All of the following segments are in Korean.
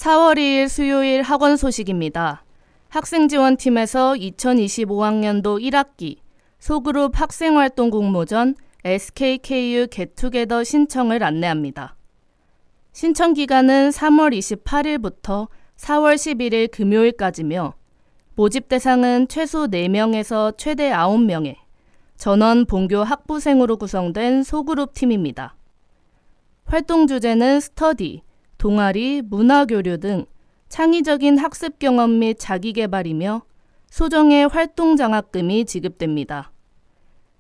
4월 2일 수요일 학원 소식입니다. 학생지원팀에서 2025학년도 1학기 소그룹 학생활동 공모전 SKKU getTogether 신청을 안내합니다. 신청 기간은 3월 28일부터 4월 11일 금요일까지며 모집 대상은 최소 4명에서 최대 9명의 전원 본교 학부생으로 구성된 소그룹 팀입니다. 활동 주제는 스터디, 동아리, 문화교류 등 창의적인 학습 경험 및 자기개발이며 소정의 활동 장학금이 지급됩니다.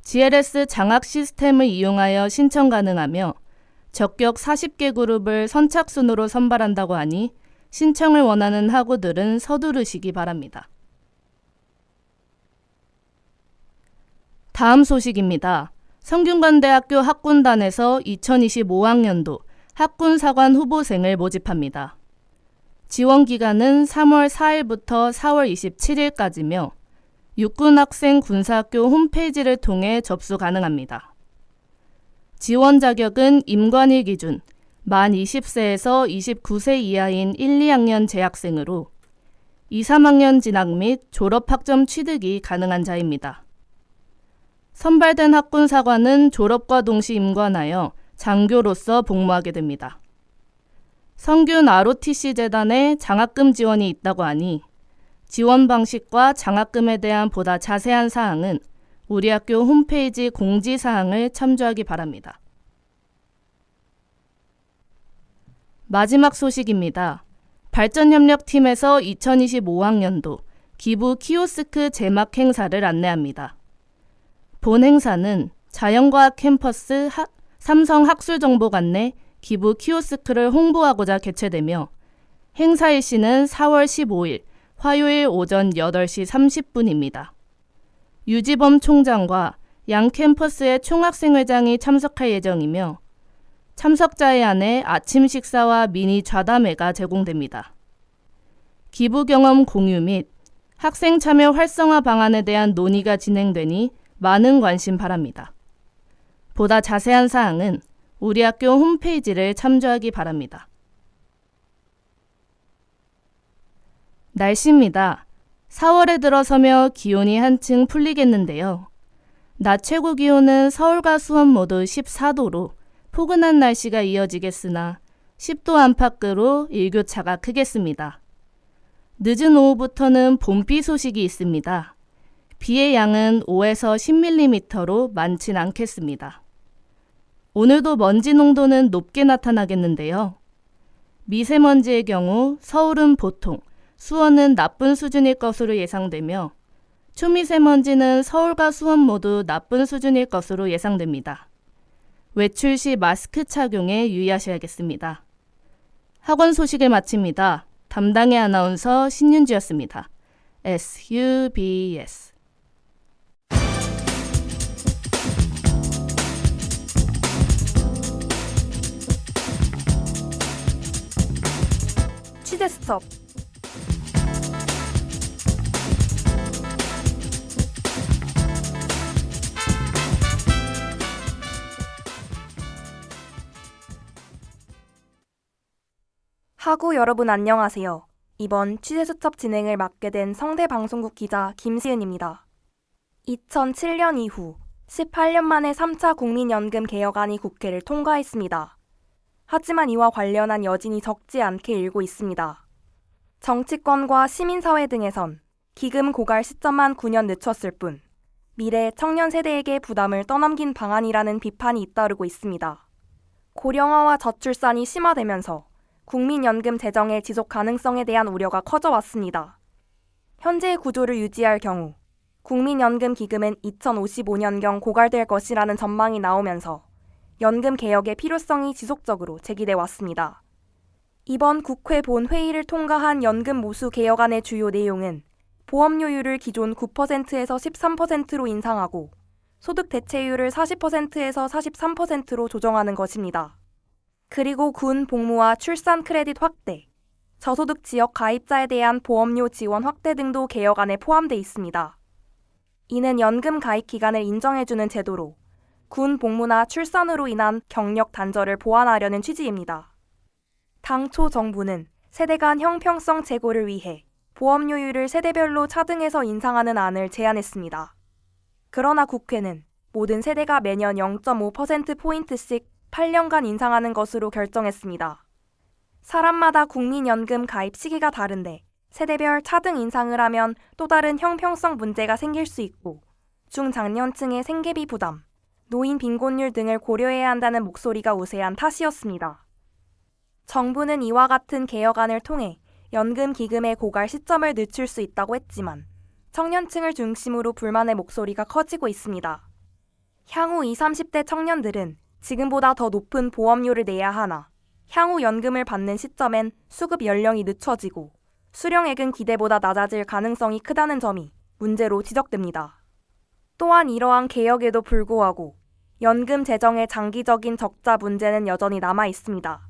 GLS 장학 시스템을 이용하여 신청 가능하며 적격 40개 그룹을 선착순으로 선발한다고 하니 신청을 원하는 학우들은 서두르시기 바랍니다. 다음 소식입니다. 성균관대학교 학군단에서 2025학년도 학군사관 후보생을 모집합니다. 지원 기간은 3월 4일부터 4월 27일까지며 육군학생 군사학교 홈페이지를 통해 접수 가능합니다. 지원 자격은 임관일 기준 만 20세에서 29세 이하인 1, 2학년 재학생으로 2, 3학년 진학 및 졸업학점 취득이 가능한 자입니다. 선발된 학군사관은 졸업과 동시 임관하여 장교로서 복무하게 됩니다. 성균 ROTC 재단에 장학금 지원이 있다고 하니 지원 방식과 장학금에 대한 보다 자세한 사항은 우리 학교 홈페이지 공지사항을 참조하기 바랍니다. 마지막 소식입니다. 발전협력팀에서 2025학년도 기부 키오스크 제막 행사를 안내합니다. 본 행사는 자연과학 캠퍼스 삼성학술정보관내 기부 키오스크를 홍보하고자 개최되며 행사 일시는 4월 15일 화요일 오전 8시 30분입니다. 유지범 총장과 양 캠퍼스의 총학생회장이 참석할 예정이며 참석자에 한해 아침 식사와 미니 좌담회가 제공됩니다. 기부 경험 공유 및 학생 참여 활성화 방안에 대한 논의가 진행되니 많은 관심 바랍니다. 보다 자세한 사항은 우리 학교 홈페이지를 참조하기 바랍니다. 날씨입니다. 4월에 들어서며 기온이 한층 풀리겠는데요. 낮 최고 기온은 서울과 수원 모두 14도로 포근한 날씨가 이어지겠으나 10도 안팎으로 일교차가 크겠습니다. 늦은 오후부터는 봄비 소식이 있습니다. 비의 양은 5에서 10mm로 많진 않겠습니다. 오늘도 먼지 농도는 높게 나타나겠는데요. 미세먼지의 경우 서울은 보통, 수원은 나쁜 수준일 것으로 예상되며 초미세먼지는 서울과 수원 모두 나쁜 수준일 것으로 예상됩니다. 외출 시 마스크 착용에 유의하셔야겠습니다. 학원 소식을 마칩니다. 담당의 아나운서 신윤주였습니다. SUBS 취재 스톱. 학우 여러분 안녕하세요. 이번 취재 스톱 진행을 맡게 된 성대방송국 기자 김시은입니다. 2007년 이후 18년 만에 3차 국민연금 개혁안이 국회를 통과했습니다. 하지만 이와 관련한 여진이 적지 않게 일고 있습니다. 정치권과 시민사회 등에선 기금 고갈 시점만 9년 늦췄을 뿐 미래 청년 세대에게 부담을 떠넘긴 방안이라는 비판이 잇따르고 있습니다. 고령화와 저출산이 심화되면서 국민연금 재정의 지속 가능성에 대한 우려가 커져왔습니다. 현재의 구조를 유지할 경우 국민연금 기금은 2055년경 고갈될 것이라는 전망이 나오면서 연금 개혁의 필요성이 지속적으로 제기돼 왔습니다. 이번 국회 본회의를 통과한 연금 모수 개혁안의 주요 내용은 보험료율을 기존 9%에서 13%로 인상하고 소득 대체율을 40%에서 43%로 조정하는 것입니다. 그리고 군 복무와 출산 크레딧 확대, 저소득 지역 가입자에 대한 보험료 지원 확대 등도 개혁안에 포함돼 있습니다. 이는 연금 가입 기간을 인정해주는 제도로 군 복무나 출산으로 인한 경력 단절을 보완하려는 취지입니다. 당초 정부는 세대 간 형평성 제고를 위해 보험료율을 세대별로 차등해서 인상하는 안을 제안했습니다. 그러나 국회는 모든 세대가 매년 0.5%포인트씩 8년간 인상하는 것으로 결정했습니다. 사람마다 국민연금 가입 시기가 다른데 세대별 차등 인상을 하면 또 다른 형평성 문제가 생길 수 있고 중장년층의 생계비 부담, 노인 빈곤율 등을 고려해야 한다는 목소리가 우세한 탓이었습니다. 정부는 이와 같은 개혁안을 통해 연금 기금의 고갈 시점을 늦출 수 있다고 했지만 청년층을 중심으로 불만의 목소리가 커지고 있습니다. 향후 20, 30대 청년들은 지금보다 더 높은 보험료를 내야 하나 향후 연금을 받는 시점엔 수급 연령이 늦춰지고 수령액은 기대보다 낮아질 가능성이 크다는 점이 문제로 지적됩니다. 또한 이러한 개혁에도 불구하고 연금 재정의 장기적인 적자 문제는 여전히 남아 있습니다.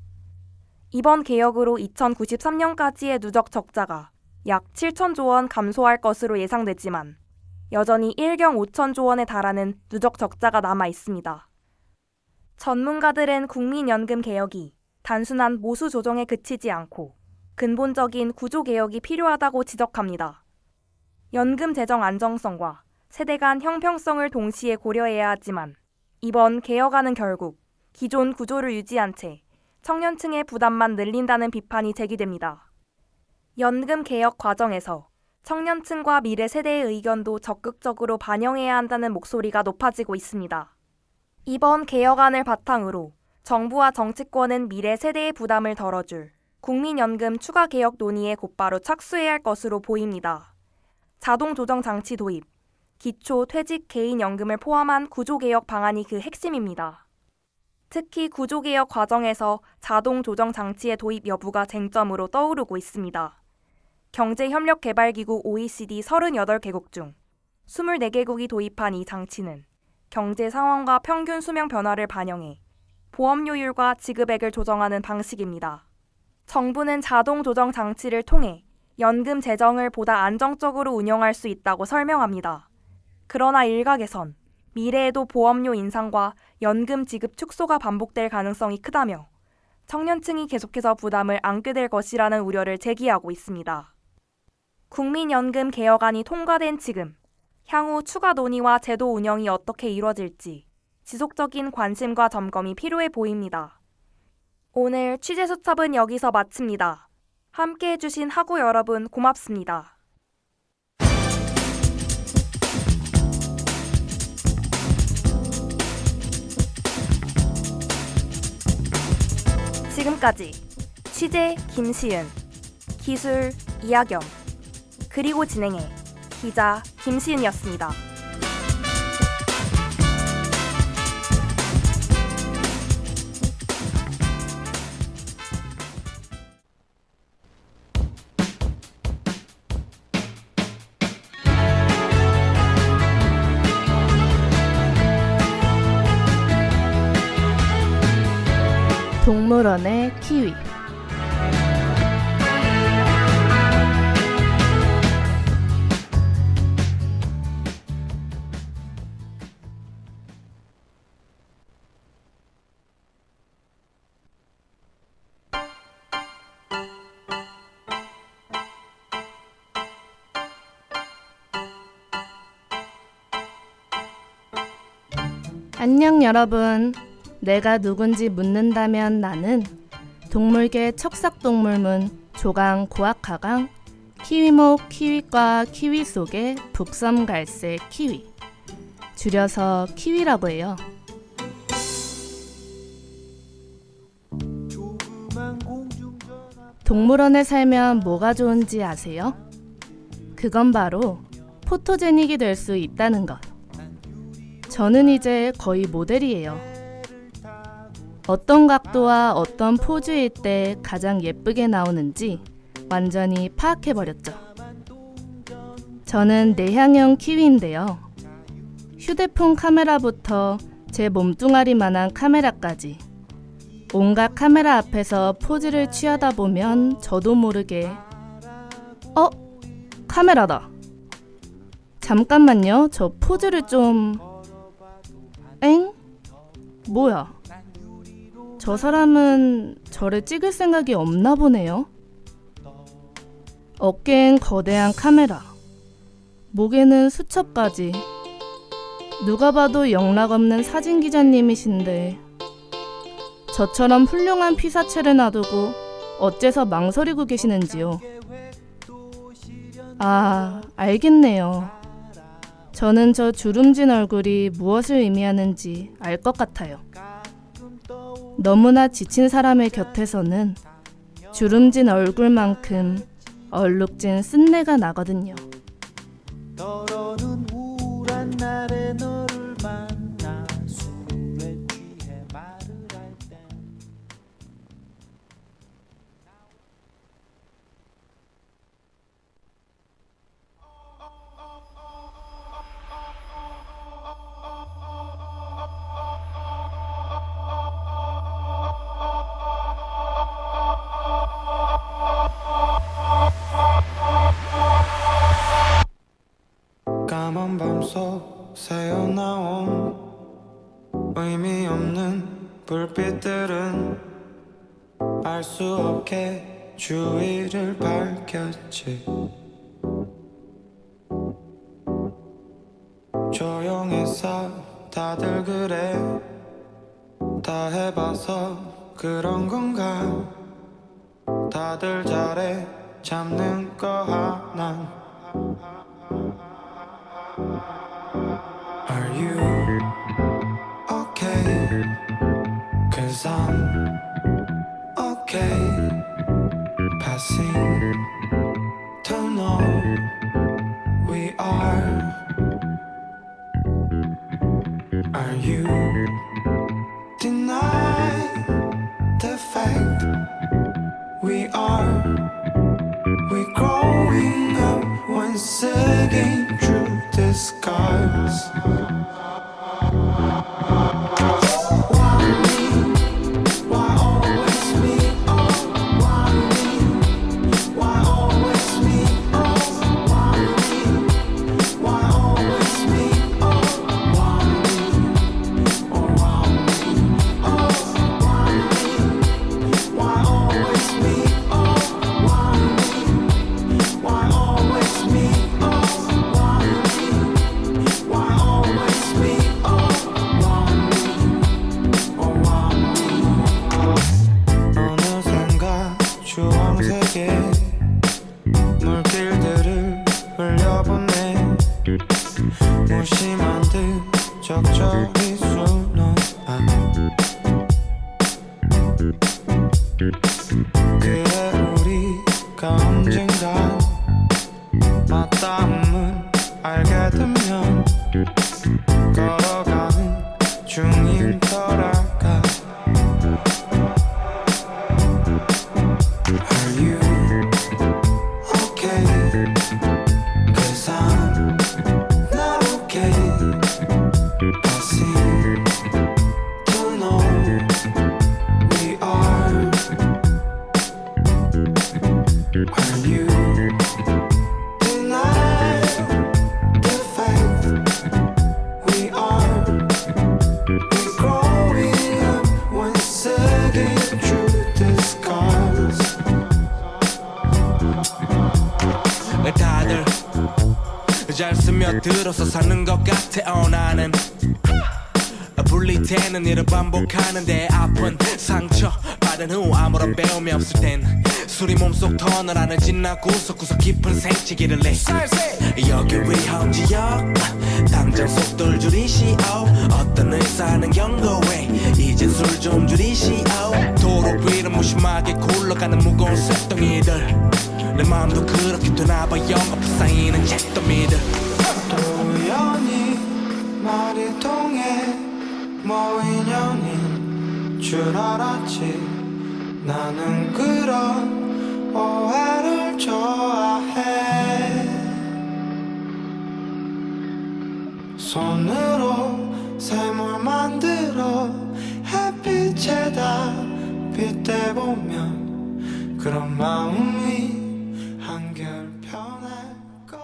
이번 개혁으로 2093년까지의 누적 적자가 약 7천조 원 감소할 것으로 예상되지만 여전히 1경 5천조 원에 달하는 누적 적자가 남아 있습니다. 전문가들은 국민연금 개혁이 단순한 모수 조정에 그치지 않고 근본적인 구조 개혁이 필요하다고 지적합니다. 연금 재정 안정성과 세대 간 형평성을 동시에 고려해야 하지만 이번 개혁안은 결국 기존 구조를 유지한 채 청년층의 부담만 늘린다는 비판이 제기됩니다. 연금 개혁 과정에서 청년층과 미래 세대의 의견도 적극적으로 반영해야 한다는 목소리가 높아지고 있습니다. 이번 개혁안을 바탕으로 정부와 정치권은 미래 세대의 부담을 덜어줄 국민연금 추가 개혁 논의에 곧바로 착수해야 할 것으로 보입니다. 자동 조정 장치 도입, 기초 퇴직 개인연금을 포함한 구조개혁 방안이 그 핵심입니다. 특히 구조개혁 과정에서 자동 조정 장치의 도입 여부가 쟁점으로 떠오르고 있습니다. 경제협력개발기구 OECD 38개국 중 24개국이 도입한 이 장치는 경제 상황과 평균 수명 변화를 반영해 보험료율과 지급액을 조정하는 방식입니다. 정부는 자동 조정 장치를 통해 연금 재정을 보다 안정적으로 운영할 수 있다고 설명합니다. 그러나 일각에선 미래에도 보험료 인상과 연금 지급 축소가 반복될 가능성이 크다며 청년층이 계속해서 부담을 안게 될 것이라는 우려를 제기하고 있습니다. 국민연금 개혁안이 통과된 지금 향후 추가 논의와 제도 운영이 어떻게 이루어질지 지속적인 관심과 점검이 필요해 보입니다. 오늘 취재 수첩은 여기서 마칩니다. 함께해 주신 학우 여러분 고맙습니다. 지금까지 취재 김시은, 기술 이하겸, 그리고 진행해 기자 김시은이었습니다. 동물원의 키위. 안녕 여러분. 내가 누군지 묻는다면 나는 동물계 척삭동물문 조강 고학하강 키위목 키위과 키위 속의 북섬갈색 키위, 줄여서 키위라고 해요. 동물원에 살면 뭐가 좋은지 아세요? 그건 바로 포토제닉이 될 수 있다는 것. 저는 이제 거의 모델이에요. 어떤 각도와 어떤 포즈일 때 가장 예쁘게 나오는지 완전히 파악해버렸죠. 저는 내향형 키위인데요. 휴대폰 카메라부터 제 몸뚱아리만한 카메라까지 온갖 카메라 앞에서 포즈를 취하다 보면 저도 모르게 카메라다. 잠깐만요. 저 포즈를 좀... 뭐야? 저 사람은 저를 찍을 생각이 없나 보네요. 어깨엔 거대한 카메라, 목에는 수첩까지. 누가 봐도 영락없는 사진 기자님이신데 저처럼 훌륭한 피사체를 놔두고 어째서 망설이고 계시는지요. 아, 알겠네요. 저는 저 주름진 얼굴이 무엇을 의미하는지 알 것 같아요. 너무나 지친 사람의 곁에서는 주름진 얼굴만큼 얼룩진 쓴내가 나거든요. 떠오르는 우울한 날에 너를 만나 술에 취해 말을 할 땐 까만 밤속 새어나온 의미 없는 불빛들은 알 수 없게 주위를 밝혔지. 조용해서 다들 그래, 다 해봐서 그런 건가. 다들 잘해 잡는 거 하나. Are you okay? 'Cause I'm okay. Passing to know we are. Are you deny the fact we are? We growing up once again through the scars. Why me? Why always me? Oh, why me? Why always me? Oh, why me? Why always me? Oh, why me? Oh, why me? Oh, why me? Why always me? Oh, why me? Why always me? Oh, why me? Why always me? Oh, why me? Oh, why me? 어느샌가 주황색의 물길들을 흘려보내. 무심한 듯 적절히 순환한. 그래 우리가 언젠간 맞닿음을 알게 되면 걸어가는 중인 거랄까. Are you okay? 'Cause I'm not okay. Passing to know we are. Are you deny the fact we are? We growing up once again through the scars. 다들 잘 스며들어서 사는 것 같아. 나는 분리되는 일을 반복하는데 아픈 상처 받은 후 아무런 배움이 없을 땐 술이 몸속 터널 진나 구석구석 깊은 생치기를 내. 여기 위험지역 당장 속도를 줄이시오. 어떤 의사는 경고해 이젠 술 좀 줄이시오. 도로 위를 무심하게 굴러가는 무거운 쇳덩이들. 내 맘도 그렇게 되나봐. 영겁 쌓이는 잿더미들. 또 우연히 말이 통해 뭐 인연인 줄 알았지. 나는 그런 오해를 좋아해. 손으로 샘을 만들어 햇빛에다 빗대보면 그런 마음이 한결 편할 거야.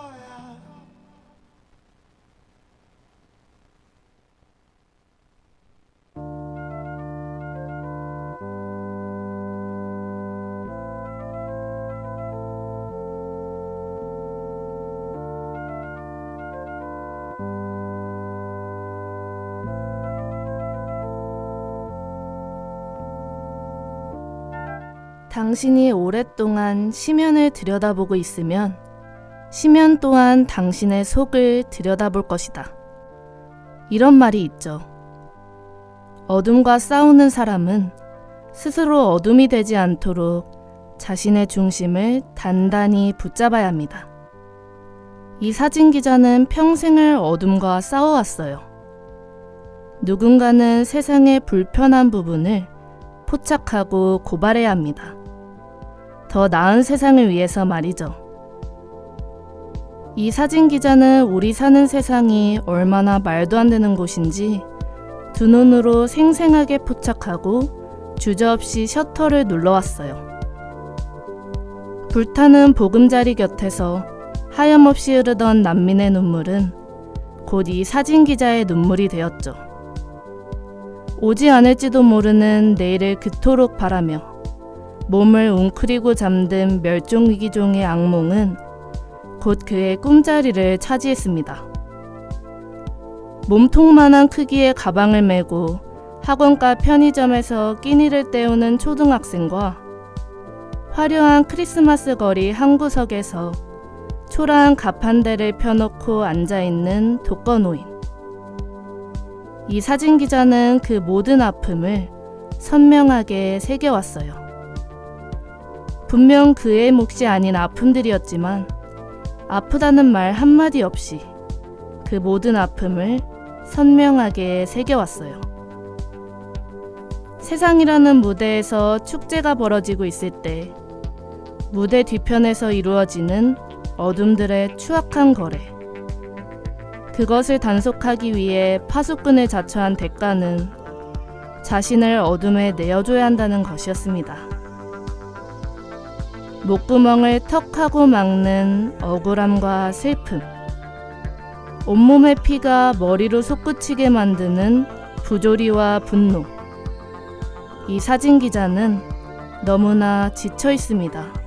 당신이 오랫동안 시면을 들여다보고 있으면 시면 또한 당신의 속을 들여다볼 것이다. 이런 말이 있죠. 어둠과 싸우는 사람은 스스로 어둠이 되지 않도록 자신의 중심을 단단히 붙잡아야 합니다. 이 사진 기자는 평생을 어둠과 싸워왔어요. 누군가는 세상의 불편한 부분을 포착하고 고발해야 합니다. 더 나은 세상을 위해서 말이죠. 이 사진 기자는 우리 사는 세상이 얼마나 말도 안 되는 곳인지 두 눈으로 생생하게 포착하고 주저없이 셔터를 눌러왔어요. 불타는 보금자리 곁에서 하염없이 흐르던 난민의 눈물은 곧 이 사진 기자의 눈물이 되었죠. 오지 않을지도 모르는 내일을 그토록 바라며 몸을 웅크리고 잠든 멸종위기종의 악몽은 곧 그의 꿈자리를 차지했습니다. 몸통만한 크기의 가방을 메고 학원가 편의점에서 끼니를 때우는 초등학생과 화려한 크리스마스 거리 한 구석에서 초라한 가판대를 펴놓고 앉아있는 독거노인. 이 사진 기자는 그 모든 아픔을 선명하게 새겨왔어요. 분명 그의 몫이 아닌 아픔들이었지만 아프다는 말 한마디 없이 그 모든 아픔을 선명하게 새겨왔어요. 세상이라는 무대에서 축제가 벌어지고 있을 때 무대 뒤편에서 이루어지는 어둠들의 추악한 거래. 그것을 단속하기 위해 파수꾼을 자처한 대가는 자신을 어둠에 내어줘야 한다는 것이었습니다. 목구멍을 턱하고 막는 억울함과 슬픔, 온몸의 피가 머리로 솟구치게 만드는 부조리와 분노. 이 사진 기자는 너무나 지쳐 있습니다.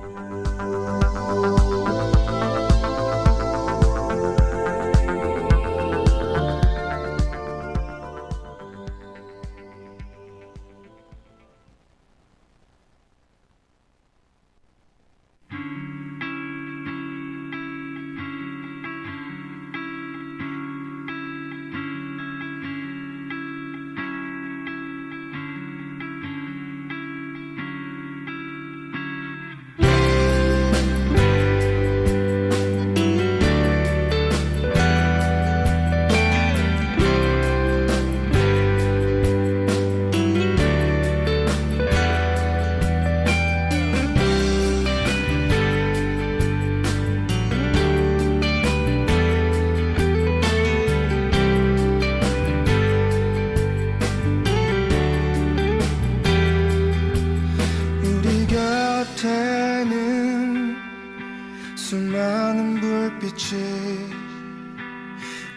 곁에는 수많은 불빛이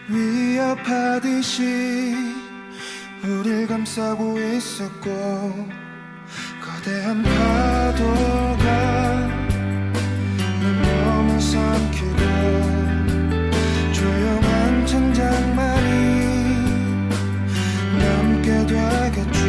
위협하듯이 우릴 감싸고 있었고 거대한 파도가 내 몸을 삼키고 조용한 천장만이 남게 되겠죠.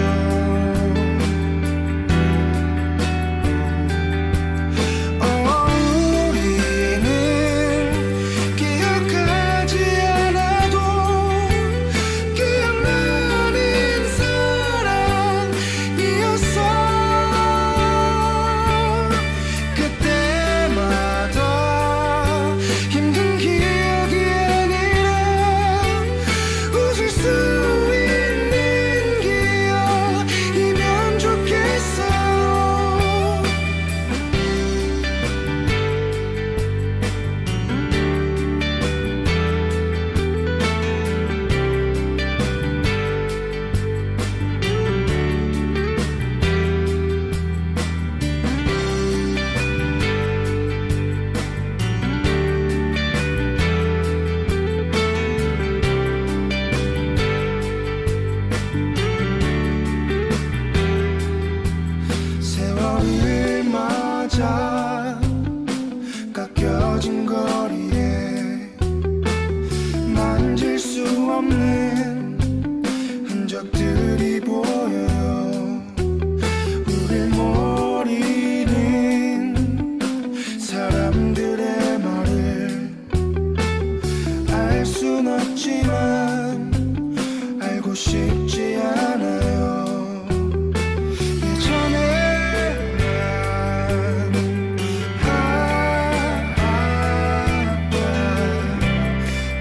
깎여진 거리에 만질 수 없는 흔적들이 보여요. 우릴 모르는 해왔지만 알고 싶지 않아요. 예전에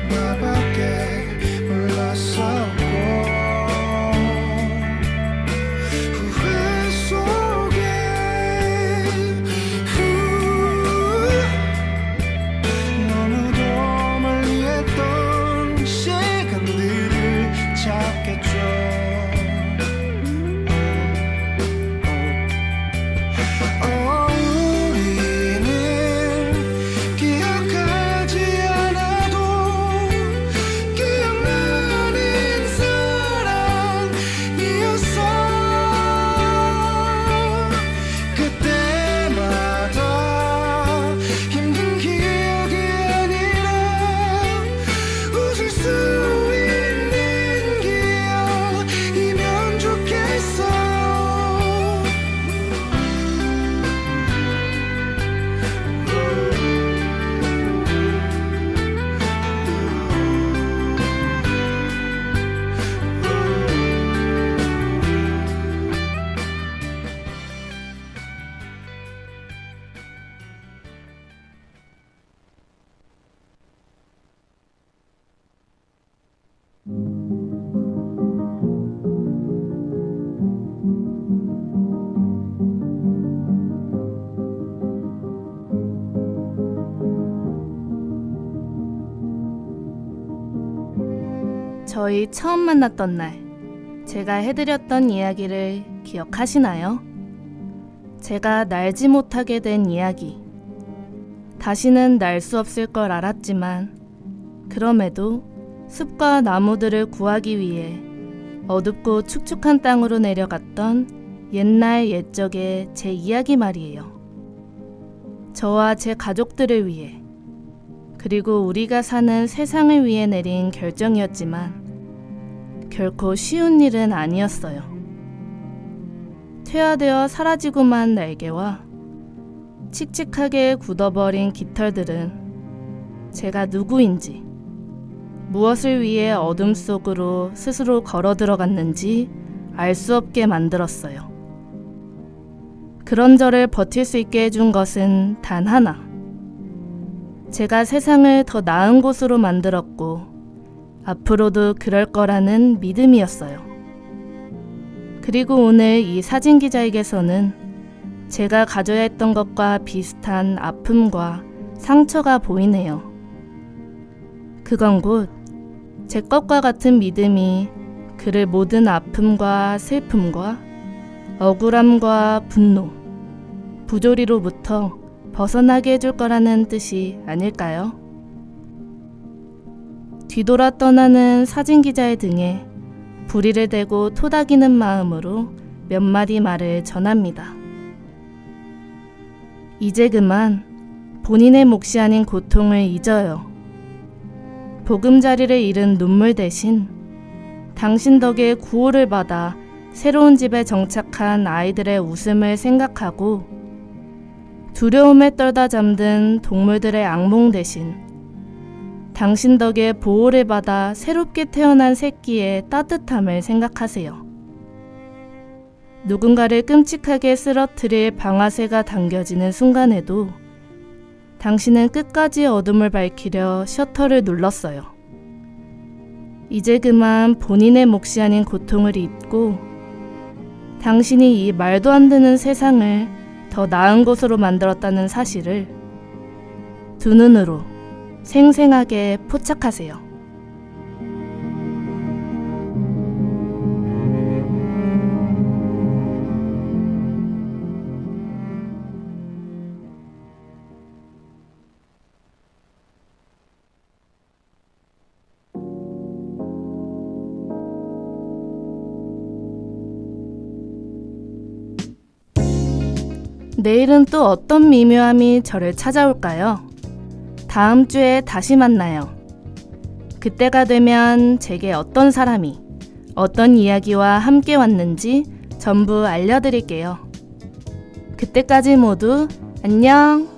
나밖에 몰랐었고 후회 속에 너무도 멀리했던 시간들을 찾겠죠. 우리는 기억하지 않아도 기억나는 사랑이었어. 그때마다 힘든 기억이 아니라 웃을 수 있는 기억이면 좋겠어. 저희 처음 만났던 날, 제가 해드렸던 이야기를 기억하시나요? 제가 날지 못하게 된 이야기. 다시는 날 수 없을 걸 알았지만, 그럼에도 숲과 나무들을 구하기 위해 어둡고 축축한 땅으로 내려갔던 옛날 옛적의 제 이야기 말이에요. 저와 제 가족들을 위해, 그리고 우리가 사는 세상을 위해 내린 결정이었지만 결코 쉬운 일은 아니었어요. 퇴화되어 사라지고만 날개와 칙칙하게 굳어버린 깃털들은 제가 누구인지, 무엇을 위해 어둠 속으로 스스로 걸어 들어갔는지 알 수 없게 만들었어요. 그런 저를 버틸 수 있게 해준 것은 단 하나. 제가 세상을 더 나은 곳으로 만들었고 앞으로도 그럴 거라는 믿음이었어요. 그리고 오늘 이 사진 기자에게서는 제가 가져야 했던 것과 비슷한 아픔과 상처가 보이네요. 그건 곧 제 것과 같은 믿음이 그를 모든 아픔과 슬픔과 억울함과 분노, 부조리로부터 벗어나게 해줄 거라는 뜻이 아닐까요? 뒤돌아 떠나는 사진 기자의 등에 부리를 대고 토닥이는 마음으로 몇 마디 말을 전합니다. 이제 그만 본인의 몫이 아닌 고통을 잊어요. 보금자리를 잃은 눈물 대신 당신 덕에 구호를 받아 새로운 집에 정착한 아이들의 웃음을 생각하고 두려움에 떨다 잠든 동물들의 악몽 대신 당신 덕에 보호를 받아 새롭게 태어난 새끼의 따뜻함을 생각하세요. 누군가를 끔찍하게 쓰러뜨릴 방아쇠가 당겨지는 순간에도 당신은 끝까지 어둠을 밝히려 셔터를 눌렀어요. 이제 그만 본인의 몫이 아닌 고통을 잊고 당신이 이 말도 안 되는 세상을 더 나은 곳으로 만들었다는 사실을 두 눈으로 생생하게 포착하세요. 내일은 또 어떤 미묘함이 저를 찾아올까요? 다음 주에 다시 만나요. 그때가 되면 제게 어떤 사람이, 어떤 이야기와 함께 왔는지 전부 알려드릴게요. 그때까지 모두 안녕!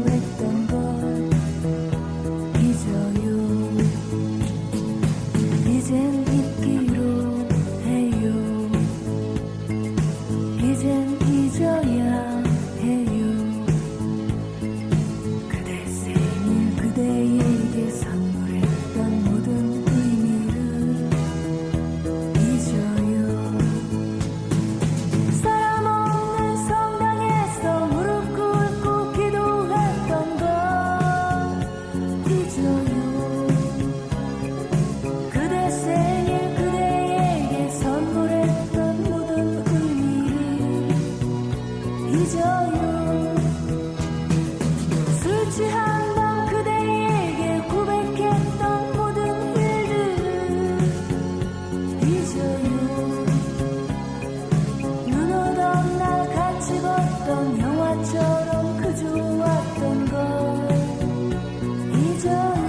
했던 걸 잊어요. 이젠 잊기로 해요. 이젠 잊어야 해요. 그대 생일 그대에게 선물했던 모든 의미를 잊어요. 사람 없는 성당에서 무릎 꿇고 기도했던 걸 잊어요. 그대 생일 그대에게 선물했던 모든 의미를 잊어요. 술 취한 밤 그대에게 고백했던 모든 일들을 잊어요. 눈 오던 날 같이 봤던 영화처럼 그 좋았던 걸 잊어요.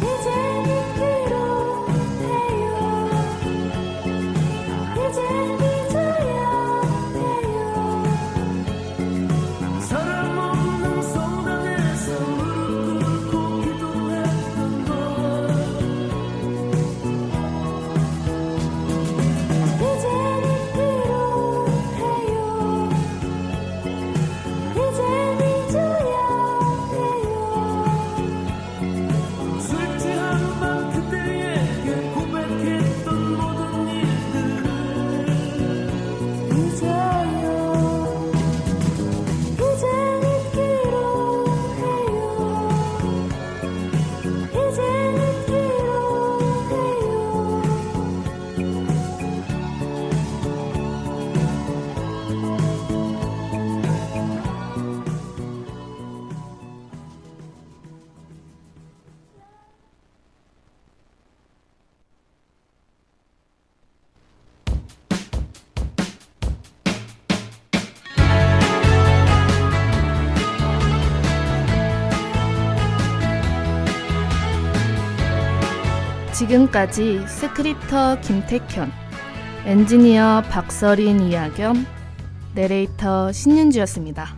이젠 잊기로 해요. 이젠 잊어야 해요. 사람 없는 성당에서 무릎 꿇고 기도했던 걸 이젠 잊기로 해요. 이젠 잊어야 해요. 술 취한 밤 그대에게 고백했던 모든 일들을 잊어요. 이젠 잊기로 해요. 이젠 잊기로 해요. 지금까지 스크립터 김택현, 엔지니어 박서린 이하겸, 내레이터 신윤주였습니다.